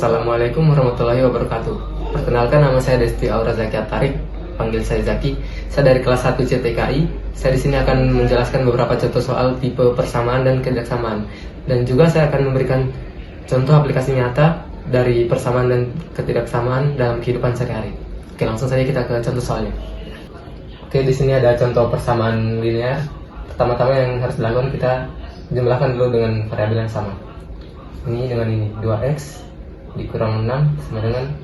Assalamualaikum warahmatullahi wabarakatuh. Perkenalkan, nama saya Desti Aura Zaki Atarik, panggil saya Zaki. Saya dari kelas 1 CTKI. Saya di sini akan menjelaskan beberapa contoh soal tipe persamaan dan ketidaksamaan. Dan juga saya akan memberikan contoh aplikasi nyata dari persamaan dan ketidaksamaan dalam kehidupan sehari-hari. Oke, langsung saja kita ke contoh soalnya. Oke, di sini ada contoh persamaan linear. Pertama-tama yang harus dilakukan, kita jumlahkan dulu dengan variabel yang sama. Ini dengan ini, 2x dikurang 6 sama dengan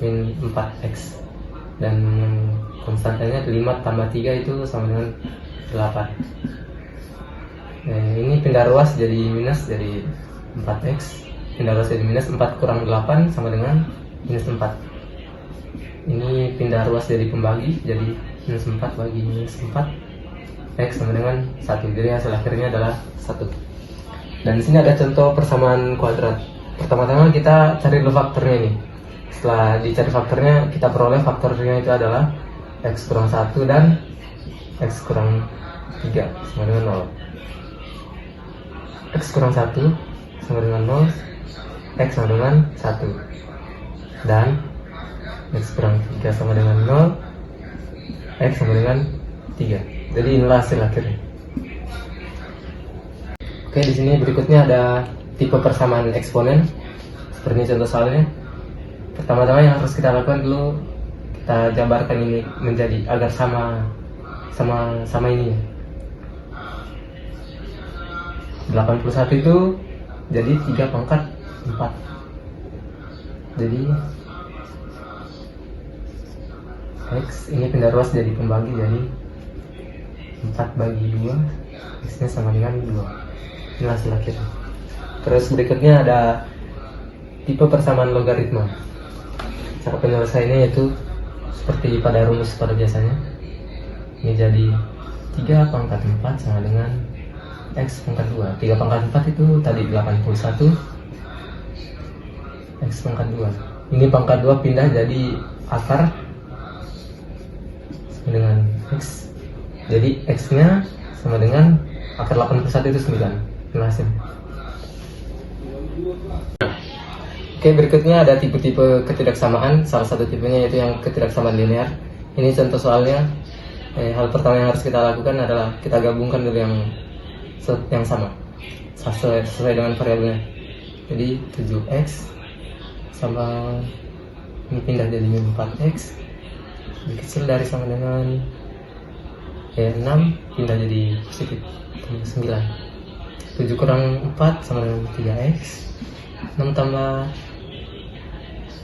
min 4x, dan konstantanya 5 tambah 3 itu sama dengan 8. Nah, ini pindah ruas jadi minus, jadi 4x pindah ruas jadi minus, 4 kurang 8 sama dengan minus 4. Ini pindah ruas jadi pembagi, jadi minus 4 bagi minus 4, x sama dengan 1. Jadi hasil akhirnya adalah 1. Dan di sini ada contoh persamaan kuadrat. Pertama-tama kita cari dulu faktornya ini. Setelah dicari faktornya, kita peroleh faktornya itu adalah x kurang 1 dan x kurang 3 sama dengan 0. X kurang 1 sama dengan 0, x sama dengan 1, dan x kurang 3 sama dengan 0, x sama dengan 3. Jadi inilah hasil akhirnya. Oke, di sini berikutnya ada tipe persamaan eksponen. Seperti contoh soalnya. Pertama-tama yang harus kita lakukan dulu, kita jabarkan ini menjadi agar sama ini. 81 itu jadi 3 pangkat 4. Jadi x ini pindah ruas jadi pembagi, jadi 4 bagi 2, x nya sama dengan 2. Ini hasil akhirnya. Terus berikutnya ada tipe persamaan logaritma. Cara penyelesaiannya yaitu seperti pada rumus pada biasanya. Ini jadi 3 pangkat 4 sama dengan x pangkat 2. 3 pangkat 4 itu tadi 81, x pangkat 2. Ini pangkat 2 pindah jadi akar sama dengan x. Jadi x nya sama dengan akar 81 itu 9. Terima kasih. Oke, berikutnya ada tipe-tipe ketidaksamaan. Salah satu tipenya yaitu yang ketidaksamaan linear. Ini contoh soalnya. Hal pertama yang harus kita lakukan adalah kita gabungkan dulu yang sama sesuai dengan variabelnya. Jadi 7x sama ini pindah jadi 4x, lebih kecil dari sama dengan 6 pindah jadi positif 9. 7 kurang 4 sama dengan 3x, 6 tambah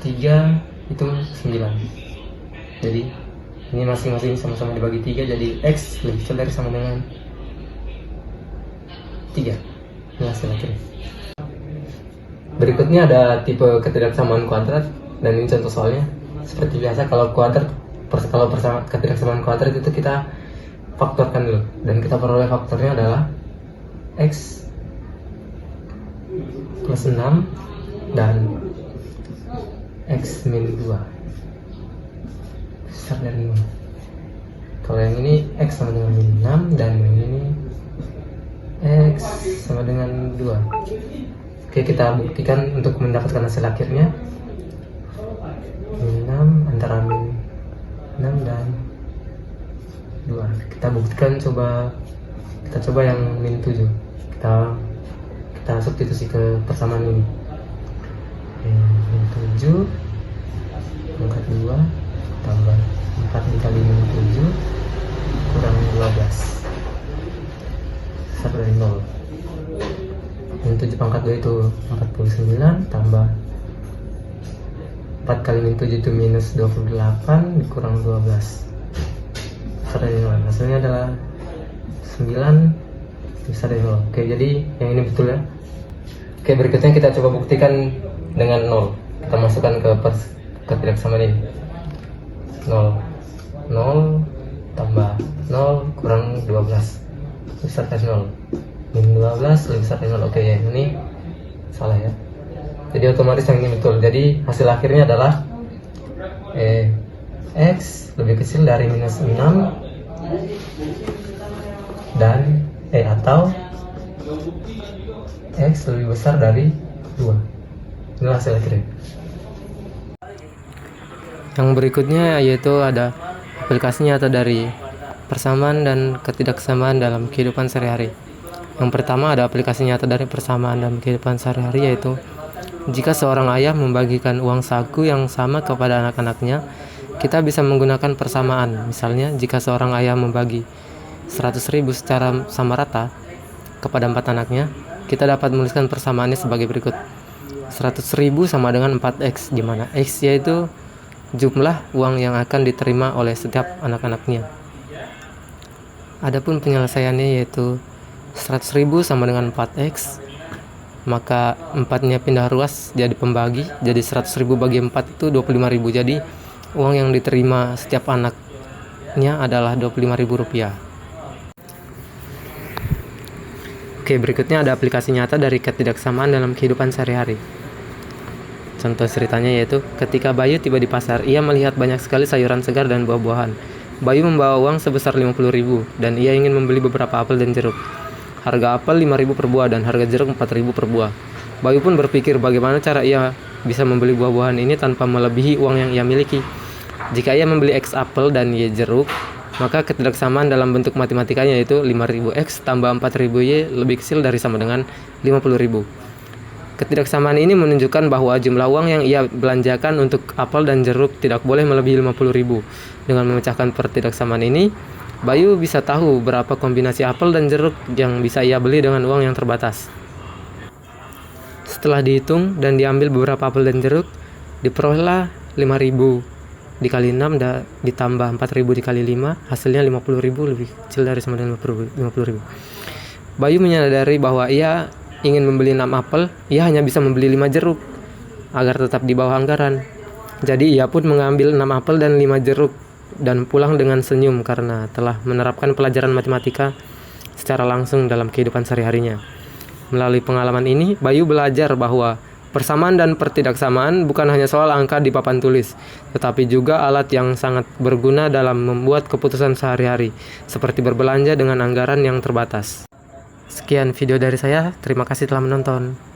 3 itu 9. Jadi ini masing-masing sama-sama dibagi 3, jadi x lebih kecil dari sama dengan 3. Ini hasil akhirnya. Berikutnya ada tipe ketidaksamaan kuadrat, dan ini contoh soalnya. Seperti biasa, kalau ketidaksamaan kuadrat itu kita faktorkan dulu, dan kita peroleh faktornya adalah x plus 6 dan x min 2 besar dari 0. Kalau yang ini x sama dengan min 6 dan yang ini x sama dengan 2. Oke, kita buktikan untuk mendapatkan hasil akhirnya. Min 6 antara min 6 dan 2. Kita buktikan, kita coba yang min 7. Kita substitusi ke persamaan ini. Min 7 pangkat 2 tambah 4 dikali min 7 kurang 12 besar dari 0. Min 7 pangkat 2 itu 49 tambah 4 kali min 7 itu minus 28 dikurang 12 besar dari 0. Hasilnya adalah 9 besar dari 0. Oke, jadi yang ini betul ya. Oke, berikutnya kita coba buktikan dengan 0. Kita masukkan ke ketidaksamaan ini. 0 tambah 0 kurang 12 besar dari 0. Min 12 lebih besar dari 0. Oke, ya, ini salah ya. Jadi otomatis yang ini betul. Jadi hasil akhirnya adalah x lebih kecil dari minus 6 dan atau x lebih besar dari 2. Inilah hasil akhirnya. Yang berikutnya yaitu ada aplikasi nyata dari persamaan dan ketidaksamaan dalam kehidupan sehari-hari. Yang pertama ada aplikasi nyata dari persamaan dalam kehidupan sehari-hari, yaitu jika seorang ayah membagikan uang saku yang sama kepada anak-anaknya, kita bisa menggunakan persamaan. Misalnya, jika seorang ayah membagi 100.000 secara sama rata kepada 4 anaknya, kita dapat menuliskan persamaannya sebagai berikut. 100.000 sama dengan 4x, di mana x yaitu jumlah uang yang akan diterima oleh setiap anak-anaknya. Adapun penyelesaiannya yaitu 100.000 sama dengan 4x, maka 4-nya pindah ruas jadi pembagi, jadi 100.000 bagi 4 itu 25.000. Jadi uang yang diterima setiap anaknya adalah 25.000 rupiah. Oke, berikutnya ada aplikasi nyata dari ketidaksamaan dalam kehidupan sehari-hari. Contoh ceritanya yaitu ketika Bayu tiba di pasar, ia melihat banyak sekali sayuran segar dan buah-buahan. Bayu membawa uang sebesar 50.000 dan ia ingin membeli beberapa apel dan jeruk. Harga apel 5.000 per buah dan harga jeruk 4.000 per buah. Bayu pun berpikir bagaimana cara ia bisa membeli buah-buahan ini tanpa melebihi uang yang ia miliki. Jika ia membeli X apel dan Y jeruk, maka ketidaksamaan dalam bentuk matematikanya yaitu 5.000X tambah 4.000Y lebih kecil dari sama dengan 50.000. Ketidaksamaan ini menunjukkan bahwa jumlah uang yang ia belanjakan untuk apel dan jeruk tidak boleh melebihi 50.000. Dengan memecahkan ketidaksamaan ini, Bayu bisa tahu berapa kombinasi apel dan jeruk yang bisa ia beli dengan uang yang terbatas. Setelah dihitung dan diambil beberapa apel dan jeruk, diperolehlah 5.000 dikali 6 ditambah 4.000 dikali 5, hasilnya 50.000 lebih kecil dari sama dengan 50.000. Bayu menyadari bahwa ia ingin membeli 6 apel, ia hanya bisa membeli 5 jeruk agar tetap di bawah anggaran. Jadi ia pun mengambil 6 apel dan 5 jeruk dan pulang dengan senyum karena telah menerapkan pelajaran matematika secara langsung dalam kehidupan sehari-harinya. Melalui pengalaman ini, Bayu belajar bahwa persamaan dan pertidaksamaan bukan hanya soal angka di papan tulis, tetapi juga alat yang sangat berguna dalam membuat keputusan sehari-hari, seperti berbelanja dengan anggaran yang terbatas. Sekian video dari saya, terima kasih telah menonton.